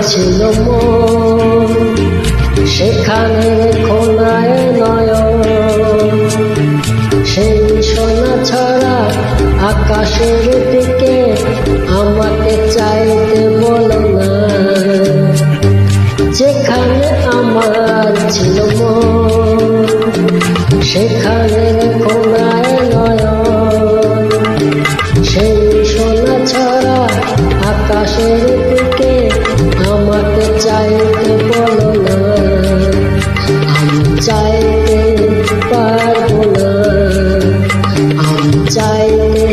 ছিল মন, সেখানে কোনায় নয়ন, সেই সোনা ছড়া আকাশের দিকে আমাকে চাইতে বলো না। যেখানে আমার ছিল মন, সেখানে কোনায় নয়ন, সেই সোনা ছড়া আকাশের দিকে আমাকে চাইতে বলো না। আমি চাইতে পারবো না, আমি চাইতে